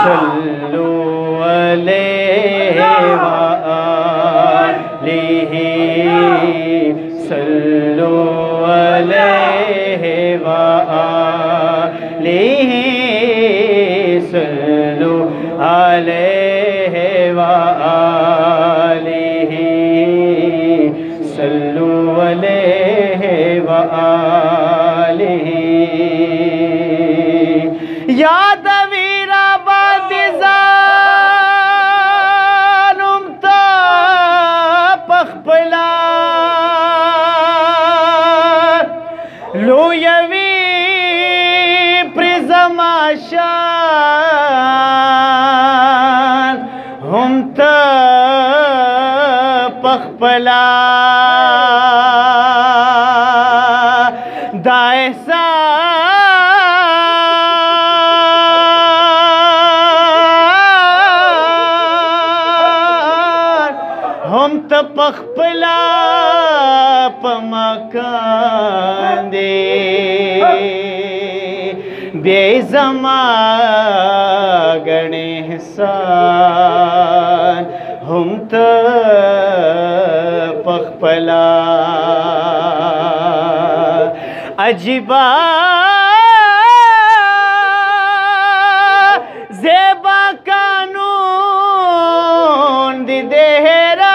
सल्लु अलैहि व आलिहि सल्लु अलैहि व आलिहि सल्लु अलैहि व आलिहि सल्लु अलैहि व आलिहि याद लोयवी प्रिजमाशान हम त पखपला दायसा हम त पखपला पमकान दे बेजमा गणे हसान हम त पखपला अजीबा ज़ेबा कानून दी देहरा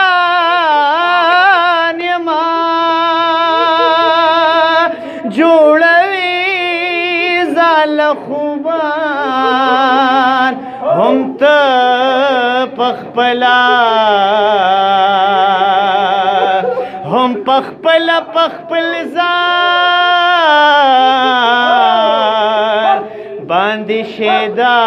जोड़वी ज़ाल खुबान हम त पखपला हम पखपला पखपल ज़ाल बांदिशेदाए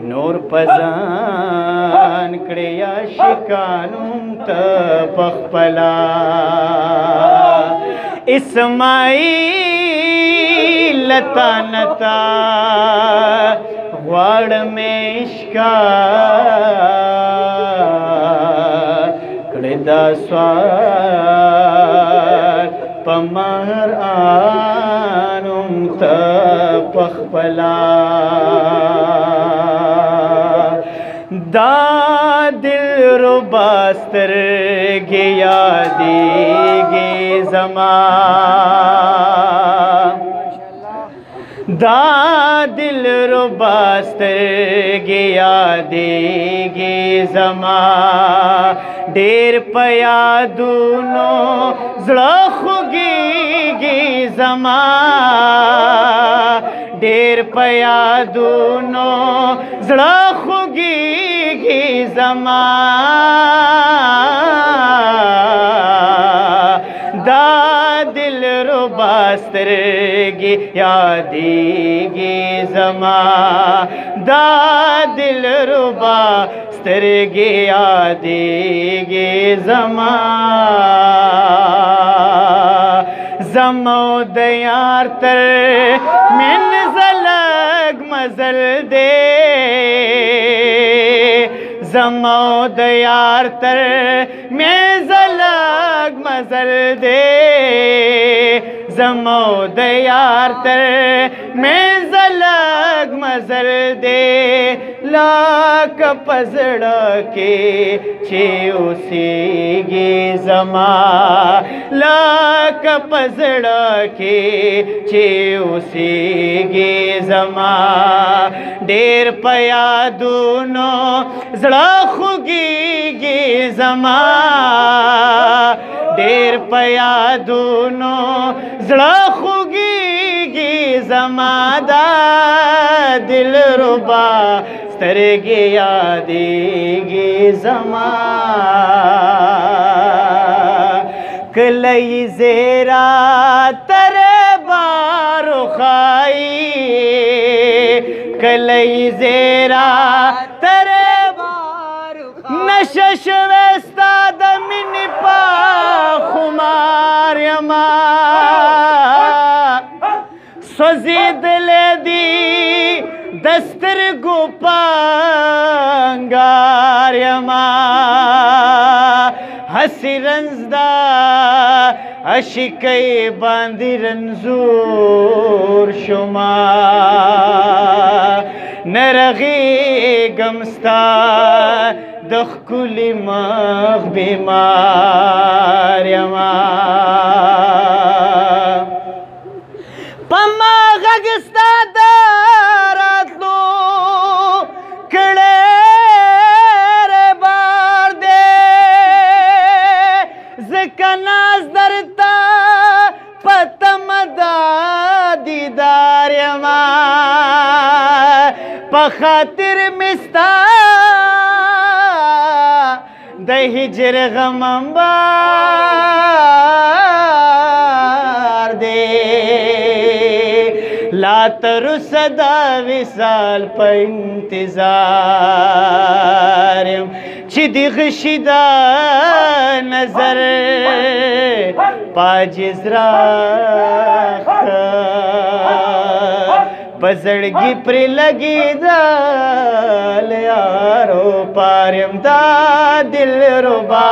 नूर पजान कड़िया शिकानुम त पखपला इस्माइल लता नता वाड़ में इश्का कड़ेदा स्वार पमर आनुम त पखपला दा दिल रुबास्तर गया देगे जमा दा दिल रुबास्तर गया देगे जमा डेर पया दोनों जड़ा खुगी जमा डेर पया दोनों जड़ा खुगी जमा दा दिल रुबास्तर गे यादेगे जमा दा दिल रुबास्तर गे यादेगे जमा जमो दयार तर मिन जलग मजल दे जमो दयार तर में जलग मजल दे जमो दयार तर में जलग मजल दे लाक पजड़ा के चे उसीगे जमा लाक पजड़ा के चे उसीगे जमा डेर पया दोनों जड़ा खुगी जमा डेर पया दोनों जड़ा खुगी जमादा दिल रुबा तरगे यादेगे जमा कलई जेरा तरे बारो खाई कलई जेरा तरे नशश वेस्ता दमिन पा खुमार यमा सजीद ले दी दस्तर गोपांगार यमा داسې رنځدا عشقۍ باندې رنځور شوما نه رغېږم ستا د ښکلي مخ بیمار یما په ما غږ ستا د راتلو کړی بار دی ځکه ناز درته په تمه د دیدار یما په خاطر مې ستا د هجر غم انبار دی لا تر صدا وصال په انتظار یم چې د غشي دا نظر پاجز راخه په زړګي پرې لګېدل یارو پار یم دا دلربا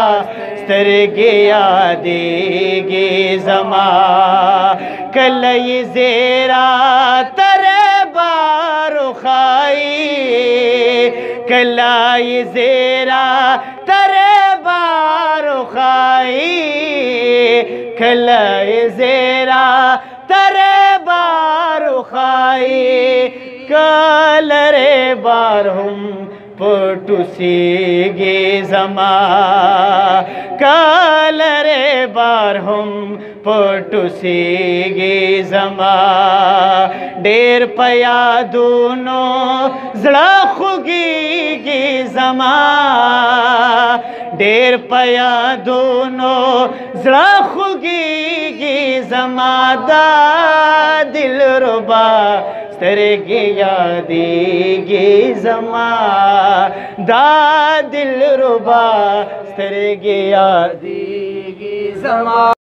سترګې یادېږي زما کله یې زیرا ترې بارو ښایي کله یې زیرا ترې بارو ښایي کله یې زیرا ترې بارو ښایي کله رې بار هم پټوسیږي زما کله رې بار هم پټوسیږي زما ډېر په یادونو زړه خوږېږي زما ډېر په یادونو زړه خوږېږي زما دا دلربا سترګې یادېږي زما دا دلربا سترګې یادېږي زما